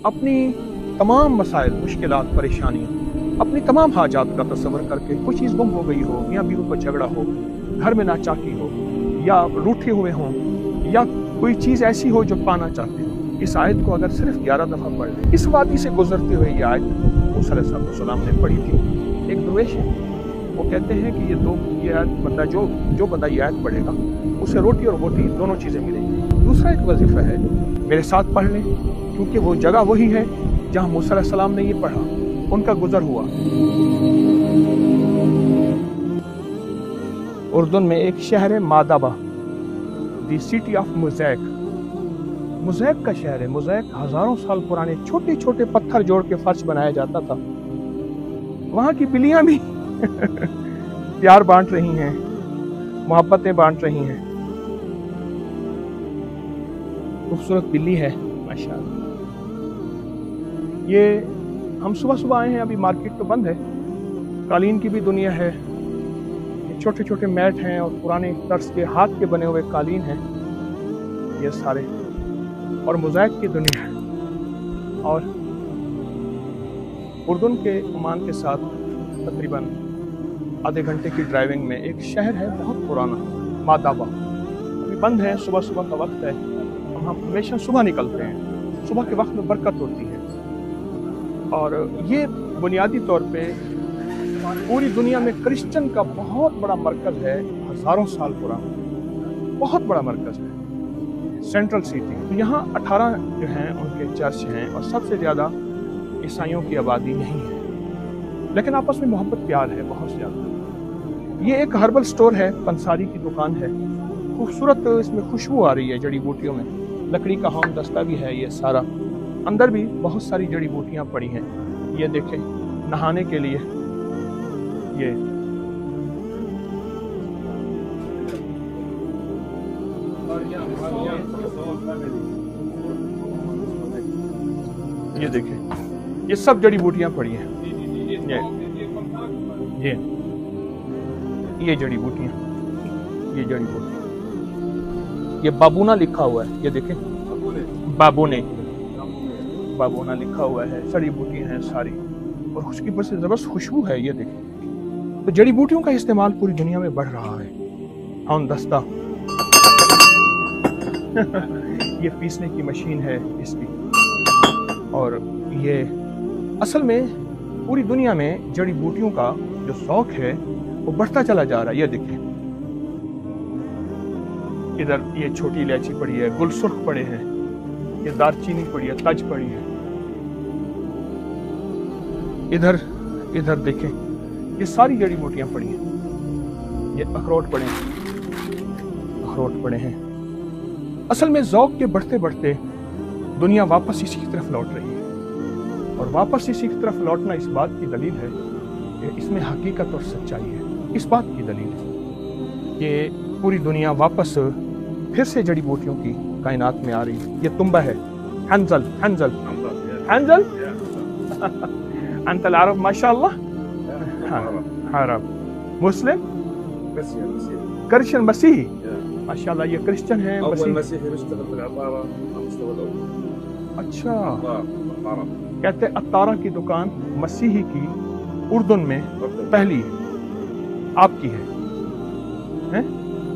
अपनी तमाम मसाइल, मुश्किलात, परेशानियाँ, अपनी तमाम हाजात का तस्वर करके कोई चीज़ गुम हो गई हो, मियाँ बीवी को झगड़ा हो, घर में नाचाकी हो, या रूठे हुए हों, या कोई चीज़ ऐसी हो जो पाना चाहते हो, इस आयत को अगर सिर्फ 11 दफ़ा पढ़ लें। इस वादी से गुजरते हुए ये आयत मूसा अलैहिस्सलाम ने पढ़ी थी। एक दरवेश है, वो कहते हैं कि ये आयत बंदा जो बंदा ये आयत पढ़ेगा उसे रोटी और बोटी दोनों चीज़ें मिलेंगी। दूसरा एक वजीफ़ा है, मेरे साथ पढ़ लें, क्योंकि वो जगह वही है जहाँ मूसा अलैहिस्सलाम ने ये पढ़ा, उनका गुजर हुआ। उर्दून में एक शहर है मादाबा, दी सिटी ऑफ मोज़ैक। मोज़ैक का शहर है। मोज़ैक हजारों साल पुराने छोटे छोटे पत्थर जोड़ के फर्श बनाया जाता था। वहां की बिल्लियां भी प्यार बांट रही हैं, मोहब्बतें बांट रही हैं। खूबसूरत बिल्ली है माशाअल्लाह। ये हम सुबह सुबह आए हैं, अभी मार्केट तो बंद है। कालीन की भी दुनिया है, ये छोटे छोटे मैट हैं और पुराने तर्ज के हाथ के बने हुए कालीन हैं ये सारे, और मोज़ैक की दुनिया है। और उर्दून के ओमान के साथ तकरीबन आधे घंटे की ड्राइविंग में एक शहर है बहुत पुराना, मादाबा। अभी बंद है, सुबह सुबह का वक्त है। हम हमेशा सुबह निकलते हैं, सुबह के वक्त में बरकत होती है। और ये बुनियादी तौर पे पूरी दुनिया में क्रिश्चियन का बहुत बड़ा मरकज़ है, हज़ारों साल पुराना बहुत बड़ा मरकज़ है, सेंट्रल सिटी। तो यहाँ 18 जो हैं उनके चर्च हैं और सबसे ज़्यादा ईसाइयों की आबादी यहीं है, लेकिन आपस में मोहब्बत प्यार है बहुत ज़्यादा। ये एक हर्बल स्टोर है, पंसारी की दुकान है, खूबसूरत इसमें खुशबू आ रही है जड़ी बूटियों में। लकड़ी का होम दस्ता भी है ये सारा, अंदर भी बहुत सारी जड़ी बूटियाँ पड़ी हैं। ये देखें, नहाने के लिए ये देखें, ये सब जड़ी बूटियाँ पड़ी हैं। ये जड़ी बूटियाँ, ये जड़ी बूटियाँ, ये बाबूना लिखा हुआ है, ये देखें, बाबूना लिखा हुआ है। जड़ी बूटियाँ हैं सारी, और उसकी बस जबरदस्त खुशबू है। ये देखें, तो जड़ी बूटियों का इस्तेमाल पूरी दुनिया में बढ़ रहा है। हम दस्ता ये पीसने की मशीन है इसकी, और ये असल में पूरी दुनिया में जड़ी बूटियों का जो शौक है वो बढ़ता चला जा रहा है। ये देखिए, इधर ये छोटी इलायची पड़ी है, गुलसुर्ख पड़े हैं, ये दालचीनी पड़ी है, तज पड़ी है। इधर देखें, ये सारी जड़ी बूटियां पड़ी हैं। ये अखरोट पड़े हैं। असल में ज़ौक़ के बढ़ते बढ़ते दुनिया वापस इसी की तरफ लौट रही है, और वापस इसी की तरफ लौटना इस बात की दलील है कि इसमें हकीकत और सच्चाई है। इस बात की दलील है कि पूरी दुनिया वापस फिर से जड़ी बूटियों की कायनात में आ रही है। ये तुम्बा है, हंजल अंतल अरब माशाअल्लाह, अरब मुस्लिम क्रिश्चियन मसीही माशाअल्लाह। ये क्रिश्चियन है, अच्छा, कहते अत्तारा की दुकान मसीही की उर्दून में पहली आपकी है?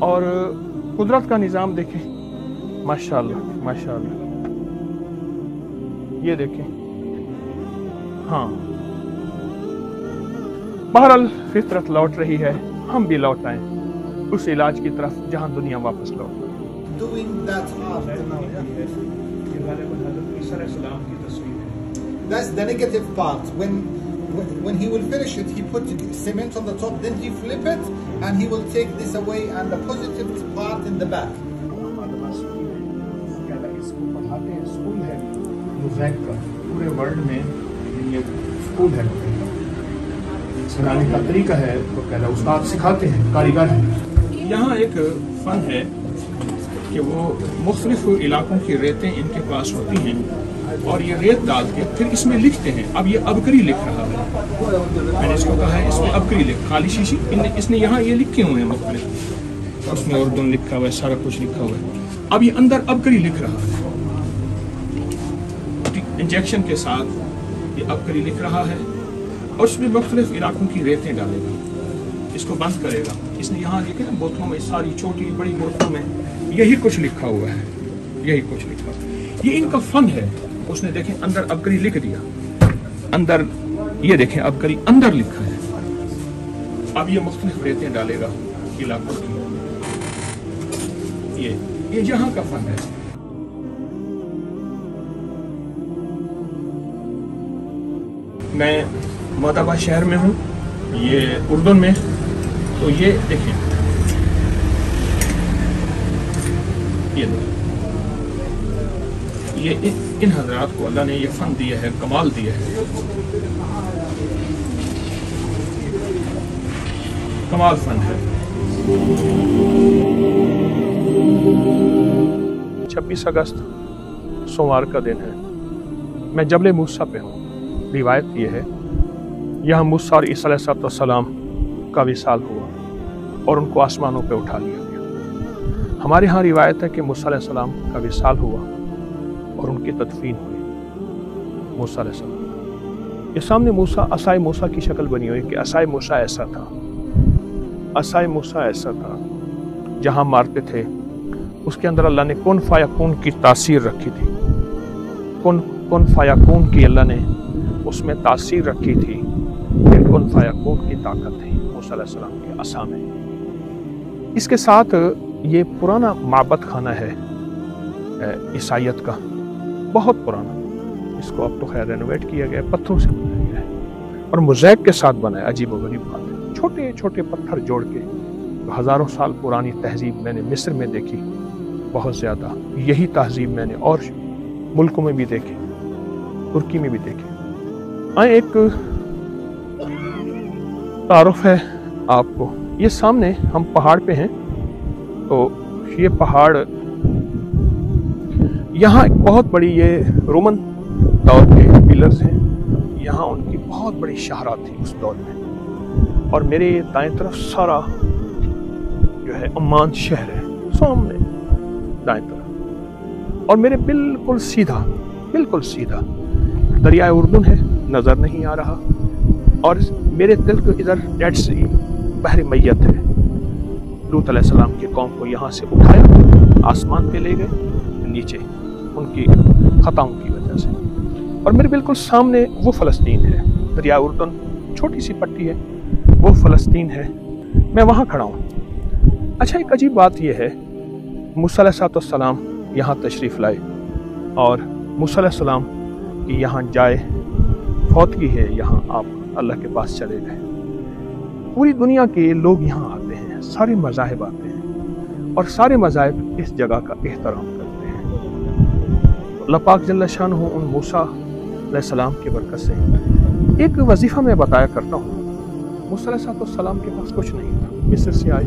और कुदरत का निज़ाम देखें माशाअल्लाह। ये देखें, हाँ, बहरहाल फितरत लौट रही है, हम भी लौट आए उस इलाज की तरफ जहाँ दुनिया वापस लौट। That's the negative part. When he will finish it, he put cement on the top, then he flip it, and he will take this away, and the positive part in the back. School है mosaic का, पूरे world में ये school है। सिखाने का तरीका है, तो कहता उस्ताद सिखाते हैं, कारीगर हैं। यहाँ एक फन है कि वो मुख्तलिफ इलाकों की रेतें इनके पास होती हैं, और ये रेत डाल के फिर इसमें लिखते हैं। अब ये अबकरी लिख रहा है, मैंने इसको कहा है इसमें अबकरी लिख, खाली शीशी इसने यहाँ ये लिखे हुए हैं मुख्तलिफ, उसमें उर्दू लिखा हुआ है, सारा कुछ लिखा हुआ है। अब ये अंदर अबकरी लिख रहा है। इंजेक्शन के साथ ये अबकरी लिख रहा है और उसमें मुख्तलिफ इलाकों की रेतें डालेगा, इसको बंद करेगा। इसने यहाँ लिखे ना बोतलों में, सारी छोटी बड़ी बोतलों में यही कुछ लिखा हुआ है, यही कुछ लिखा। ये इनका फन है। उसने देखें अंदर अबकरी लिख दिया, अंदर ये देखें अबकरी अंदर लिखा है। अब ये मुख्तलिफ रेतें डालेगा इलाकों की। ये यहाँ का फन है। मैं मादाबा शहर में हूँ, ये उर्दन में। तो ये देखिए, ये इन हजरात को अल्लाह ने ये फन दिया है, कमाल दिया है, कमाल फन है। 26 अगस्त सोमवार का दिन है। मैं जबल मूसा पे हूँ। रिवायत ये है, यहाँ मूसा और ईसा अलैहिस्सलाम का विसाल हुआ और उनको आसमानों पे उठा लिया गया। हमारे यहाँ रिवायत है कि मूसा अलैहिस्सलाम का विसाल हुआ और उनकी तदफीन हुई। मूसा अलैहिस्सलाम ये सामने मूसा, असाए मूसा की शक्ल बनी हुई कि असाए मूसा ऐसा था, असाए मूसा ऐसा था, जहाँ मारते थे उसके अंदर अल्लाह ने कुन फायकून की तासीर रखी थी। कुन फायकून की अल्लाह ने उसमें तासीर रखी थी, फिर कुन फायकून की ताकत थी मूसा अलैहिस्सलाम के असा में। इसके साथ ये पुराना माबद खाना है ईसाइयत का, बहुत पुराना। इसको अब तो खैर रेनोवेट किया गया, पत्थरों से बनाया गया है और मोज़ैक के साथ बनाया। अजीब व गरीब बात है, छोटे छोटे पत्थर जोड़ के। तो हज़ारों साल पुरानी तहजीब मैंने मिस्र में देखी, बहुत ज़्यादा। यही तहजीब मैंने और मुल्कों में भी देखी, तुर्की में भी देखी। एक तारुफ है आपको, ये सामने हम पहाड़ पे हैं। तो ये पहाड़, यहाँ एक बहुत बड़ी ये रोमन दौर के पिलर्स हैं। यहाँ उनकी बहुत बड़ी शहरा थी उस दौर में। और मेरे दाएं तरफ सारा जो है अम्मान शहर है, सामने दाएं तरफ। और मेरे बिल्कुल सीधा दरिया उर्दन है, नजर नहीं आ रहा। और मेरे दिल को इधर डेड सी बहर मैयत है। लूत अलैहिस्सलाम की कौम को यहाँ से उठाया, आसमान पे ले गए नीचे उनकी खताओं की वजह से। और मेरे बिल्कुल सामने वो फ़लस्तीन है, दरिया उर्दन छोटी सी पट्टी है, वो फ़लस्तीन है। मैं वहाँ खड़ा हूँ। अच्छा, एक अजीब बात यह है, मूसा अलैहिस्सलाम यहाँ तशरीफ़ लाए और मूसा अलैहिस्सलाम की यहाँ जाए फौतगी है, यहाँ आप अल्लाह के पास चले गए। पूरी दुनिया के लोग यहाँ आते हैं, सारे मज़ाहिब आते हैं और सारे मज़ाहिब इस जगह का एहतराम करते हैं। अल्लाह पाक जल्ल शानहू उन मूसा अलैहिस्सलाम की बरकत से एक वजीफ़ा मैं बताया करता हूँ। मूसा अलैहिस्सलाम के पास कुछ नहीं था, मिस्र से आए,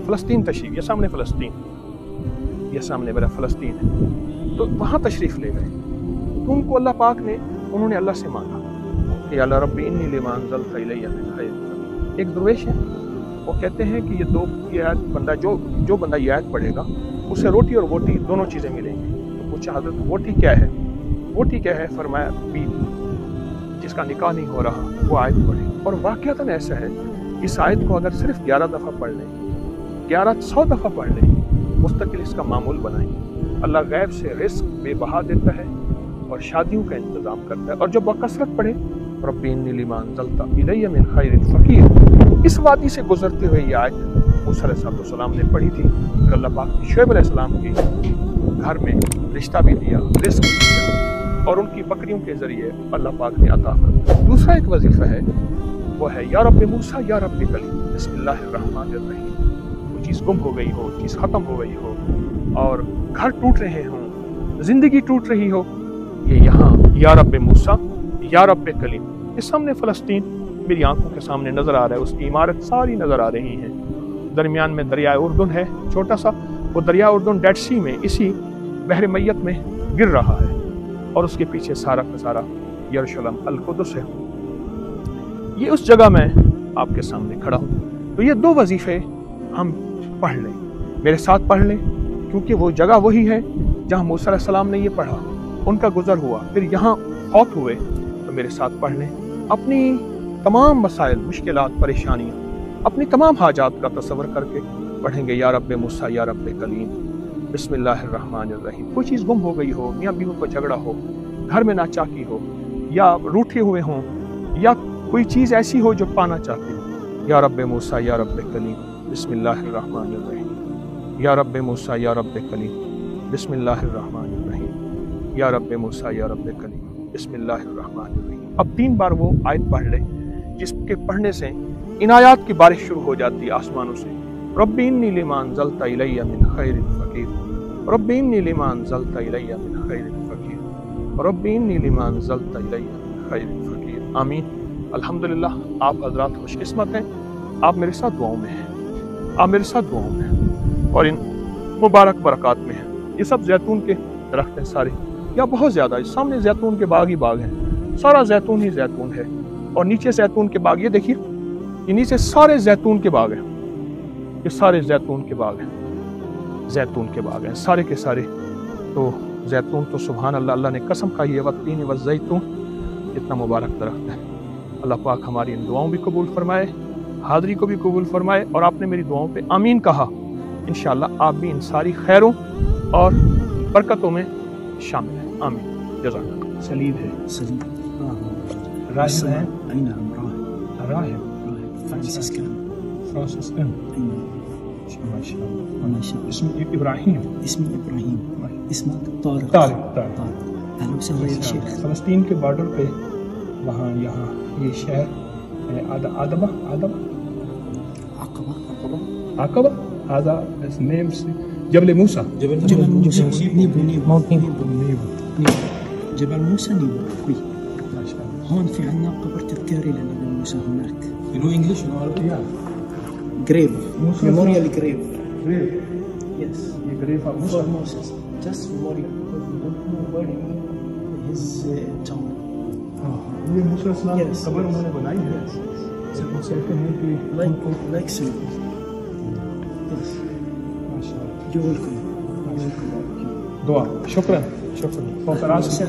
फ़लस्तीन तशरीफ़, ये सामने फ़लस्तीन, ये सामने मेरा फ़लस्तीन है, तो वहाँ तशरीफ़ ले गए। तो उनको अल्लाह पाक ने, उन्होंने अल्लाह से मांगा कि अल्लाह रब्बी इन्नी लिमा अंज़लता इलैया मिन खैर। एक दरवेश है, वो कहते हैं कि ये आयत बंदा जो बंदा ये आयत पढ़ेगा उसे रोटी और वोटी दोनों चीज़ें मिलेंगी। तो पूछा हज़रत वोटी क्या है? वोटी क्या है? फरमाया बीवी जिसका निकाह नहीं हो रहा वो आयत पढ़े। और वाक़यातन ऐसा है, इस आयत को अगर सिर्फ 11 दफ़ा पढ़ लें, 100 दफ़ा पढ़ लें, मुस्तकिल इसका मामूल बनाएं, अल्लाह गैब से रिस्क बेबहा देता है और शादियों का इंतज़ाम करता है। और जब बकसरत पढ़े रब्बी इन्नी लिमा अंज़लता इलैया मिन खैरिन फ़क़ीर, इस वादी से गुजरते हुए ये आयत मूसा अलैहिस्सलाम ने पढ़ी थी। फिर अल्लाह पाक ने शुएब अलैहिस्सलाम के घर में रिश्ता भी दिया, रिस्क भी दिया और उनकी बकरियों के ज़रिए अल्लाह पाक ने अता फरमाया। दूसरा एक वजीफ़ा है, वो है या रब्बी मूसा या रब्बी कलीम, बिस्मिल्लाहिर्रहमानिर्रहीम। कोई चीज़ गुम हो गई हो, चीज़ ख़त्म हो गई हो और घर टूट रहे हों, ज़िंदगी टूट रही हो, ये यहाँ या रब्बी मूसा या रब्बी कलीम। इस सामने फ़लस्तीन मेरी आंखों के सामने नज़र आ रहा है, उसकी इमारत सारी नज़र आ रही है। दरमियान में दरिया उर्दन है छोटा सा, वो दरिया उर्दन डेड सी में, इसी बहर मैयत में गिर रहा है और उसके पीछे सारा का सारा यरूशलेम अल कुद्स है। ये उस जगह मैं आपके सामने खड़ा हूँ। तो ये दो वजीफ़े हम पढ़ लें, मेरे साथ पढ़ लें, क्योंकि वो जगह वही है जहाँ मूसा अलैहिस्सलाम ने ये पढ़ा, उनका गुजर हुआ। फिर यहाँ फौत हुए तो मेरे साथ पढ़ लें। अपनी तमाम मसाइल, मुश्किलात, परेशानियाँ, अपनी तमाम हाजात का तसव्वुर करके पढ़ेंगे या रब्बे मूसा या रब्बे कलीम। बिस्मिल्लाहिर्रहमानिर्रहीम। कोई चीज़ गुम हो गई हो, मियाँ बीवी को झगड़ा हो, घर में नाचाकी हो, या रूठे हुए हों, या कोई चीज़ ऐसी हो जो पाना चाहते हो, या रब्बे मूसा या रब्बे कलीम। बिस्मिल्लाहिर्रहमानिर्रहीम। या रब्बे मूसा या रब्बे कलीम। बिस्मिल्लाहिर्रहमानिर्रहीम। या रब्बे मूसा या रब्बे कलीम। बिस्मिल्लाहिर्रहमानिर्रहीम। अब 3 बार वो आयत पढ़ ले, जिसके पढ़ने से इनायात की बारिश शुरू हो जाती है आसमानों से। रब्बी इन्नी लिमा अंज़लता इलैया मिन खैरिन फ़क़ीर। रब्बी इन्नी लिमा अंज़लता इलैया मिन खैरिन फ़क़ीर। रब्बी इन्नी लिमा अंज़लता इलैया मिन खैरिन फ़क़ीर। आमीन। अल्हम्दुलिल्लाह, आप हज़रात खुशकिस्मत हैं, आप मेरे साथ दुआओं में हैं, आप मेरे साथ दुआओं में हैं और इन मुबारक बरक़ात में हैं। ये सब जैतून के दरख्त हैं सारे, या बहुत ज़्यादा। सामने जैतून के बाग ही बाग हैं, सारा जैतून ही जैतून है। और नीचे जैतून के बाग, ये देखिए, ये नीचे सारे जैतून के बाग हैं, ये सारे जैतून के बाग हैं, जैतून के बाग हैं सारे के सारे। तो जैतून तो सुभान अल्लाह, अल्लाह ने कसम खाई है, वत्तीन वज़ैतून, इतना मुबारक दरख्त है। अल्लाह पाक हमारी इन दुआओं भी कबूल फरमाए, हाज़री को भी कबूल फरमाए। और आपने मेरी दुआओं पे आमीन कहा, इंशाअल्लाह आप भी इन सारी खैरों और बरकतों में शामिल हैं। आमीन। जज़ाकल्लाह। सलीब है, सलीब राहिब है, أي نعم راهب राहिब, فرانسيسكان फ्रांसिस्कन, أي نعم माशाअल्लाह। ما شاء الله. इसमें इब्राहिम, اسمي إبراهيم. اسمك طارق. तारिक, तारिक। طارق. أهلا وسهلا يا شيخ. فلسطین کے بارڈر پہ وہاں یہاں یہ شہر ہے آدبہ، عقبة. عقبہ، هذا name جبل موسى، جبل موسى. نيبو. نيبو. جبل موسى نيبو. وي. ما شاء الله. هون في عنا قبر تذكاري لنبي موسى هناك. You know English? You know Arabic? Grave. موسى. Memorial grave. Grave. Yes. یہ grave of For موسى. Moses. Just memorial. Because we don't know where his tomb. ہاں، یہ موسیٰ علیہ السلام کی Yes. قبر انہوں نے بنائی ہے۔ Yes. صرف وہ کہتے ہیں کہ ان کو Like so. Yes. ماشاء اللہ۔ You're welcome. دعا، شکرا شکرا فوق أهلا راسنا.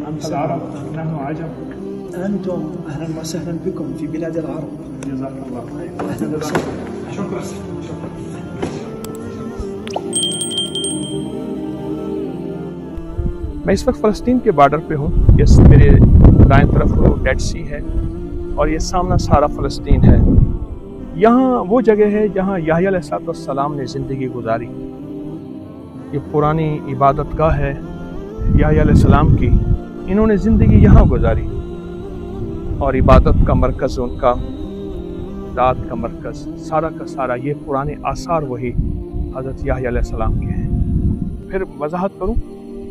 وسهلا. العرب نحن عجب. أنتم أهلا وسهلا بكم في بلاد العرب. جزاك الله خير. أهلا وسهلا. شکرا شکرا۔ میں اس وقت فلسطین کے بارڈر پہ ہوں۔ یہ میرے دائیں طرف ڈیڈ سی ہے اور یہ سامنا سارا فلسطین ہے۔ یہاں وہ جگہ ہے جہاں یحییٰ علیہ السلام نے زندگی گزاری۔ یہ پرانی عبادت گاہ ہے یحییٰ علیہ السلام کی، انہوں نے زندگی یہاں گزاری اور عبادت کا مرکز ان کا، داد کا مرکز، سارا کا سارا یہ پرانے آثار وہی حضرت یحییٰ علیہ السلام کے ہیں۔ پھر وضاحت کروں،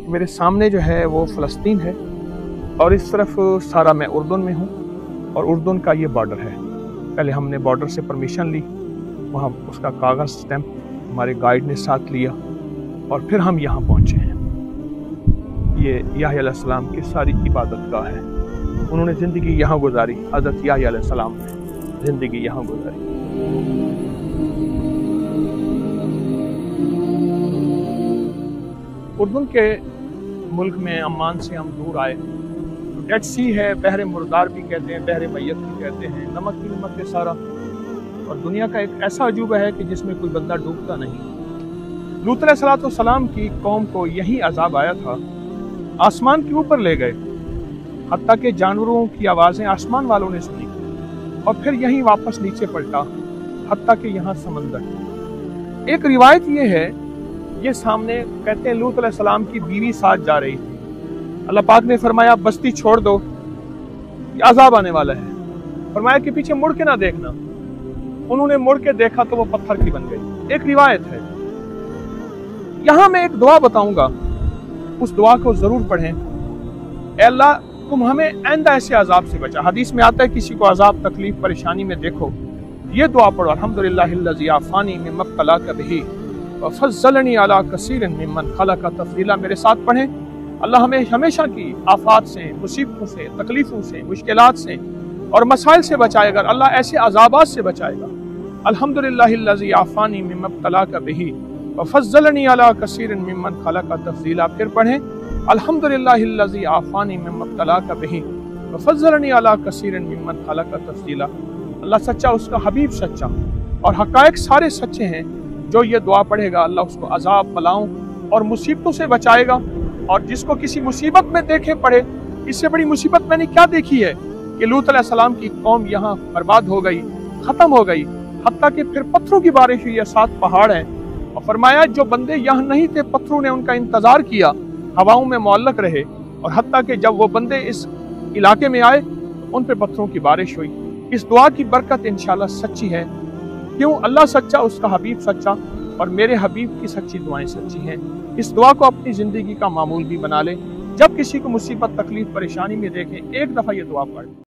میرے سامنے جو ہے وہ فلسطین ہے اور اس طرف سارا میں اردن میں ہوں اور اردن کا یہ بارڈر ہے۔ پہلے ہم نے بارڈر سے پرمیشن لی، وہاں اس کا کاغذ سٹیمپ ہمارے گائیڈ نے ساتھ لیا اور پھر ہم یہاں پہنچے ہیں۔ یہ یحییٰ علیہ السلام کی ساری عبادت گاہ ہے، انہوں نے زندگی یہاں گزاری، حضرت یحییٰ علیہ السلام نے زندگی یہاں گزاری۔ اردن کے ملک میں عمان سے ہم دور آئے، ڈیڈ سی ہے، بحر مردار بھی کہتے ہیں، بحر میت بھی کہتے ہیں، نمک ہی نمک ہے سارا، اور دنیا کا ایک ایسا عجوبہ ہے کہ جس میں کوئی بندہ ڈوبتا نہیں۔ لوط علیہ السلام کی قوم کو یہی عذاب آیا تھا، آسمان کے اوپر لے گئے، حتیٰ کہ جانوروں کی آوازیں آسمان والوں نے سنی اور پھر یہیں واپس نیچے پلٹا، حتیٰ کہ یہاں سمندر۔ ایک روایت یہ ہے، یہ سامنے کہتے ہیں لوط علیہ السلام کی بیوی ساتھ جا رہی تھی، اللہ پاک نے فرمایا بستی چھوڑ دو، یہ عذاب آنے والا ہے، فرمایا کہ پیچھے مڑ کے نہ دیکھنا، انہوں نے مڑ کے دیکھا تو وہ پتھر کی بن گئی۔ ایک روایت ہے۔ یہاں میں ایک دعا بتاؤں گا، اس دعا کو ضرور پڑھیں، اے اللہ تم ہمیں آئندہ ایسے عذاب سے بچا۔ حدیث میں آتا ہے کسی کو عذاب، تکلیف، پریشانی میں دیکھو، یہ دعا پڑھو، الحمدللہ الذی عافانی مما ابتلاک بہ وفضلنی علی کثیر ممن خلق تفضیلا۔ میرے ساتھ پڑھیں، اللہ ہمیں ہمیشہ کی آفات سے، مصیبتوں سے، تکلیفوں سے، مشکلات سے اور مسائل سے بچائے گا، اللہ ایسے عذابات سے بچائے گا۔ الحمدللہ الذی عافانی مما ابتلاک بہ وفضلنی علی کثیر ممن خلق تفضیلا۔ پھر پڑھیں अल्हम्दुलिल्लाहिल्लज़ी आफ़ानी मिम्मा इब्तलाका बिही व फ़ज़्ज़लनी अला कसीरिन मिम्मन ख़लक़ तफ़ज़ीला। अल्लाह सच्चा, उसका हबीब सच्चा, और हक़ाइक़ सारे सच्चे हैं। जो ये दुआ पढ़ेगा अल्लाह उसको अज़ाब, बलाओं और मुसीबतों से बचाएगा। और जिसको किसी मुसीबत में देखे पड़े, इससे बड़ी मुसीबत मैंने क्या देखी है कि लूत अलैहिस्सलाम की कौम यहाँ बर्बाद हो गई, ख़त्म हो गई, हत्ता कि फिर पत्थरों की बारिश हुई है, 7 पहाड़ हैं। और फरमाया जो बंदे यहाँ नहीं थे, पत्थरों ने उनका इंतज़ार किया, हवाओं में मुअल्लक़ रहे, और हत्ता कि जब वो बंदे इस इलाके में आए उन पे पत्थरों की बारिश हुई। इस दुआ की बरकत इंशाअल्लाह सच्ची है। क्यों? अल्लाह सच्चा, उसका हबीब सच्चा, और मेरे हबीब की सच्ची दुआएं सच्ची हैं। इस दुआ को अपनी ज़िंदगी का मामूल भी बना लें। जब किसी को मुसीबत, तकलीफ, परेशानी में देखें, एक दफ़ा ये दुआ पढ़ें।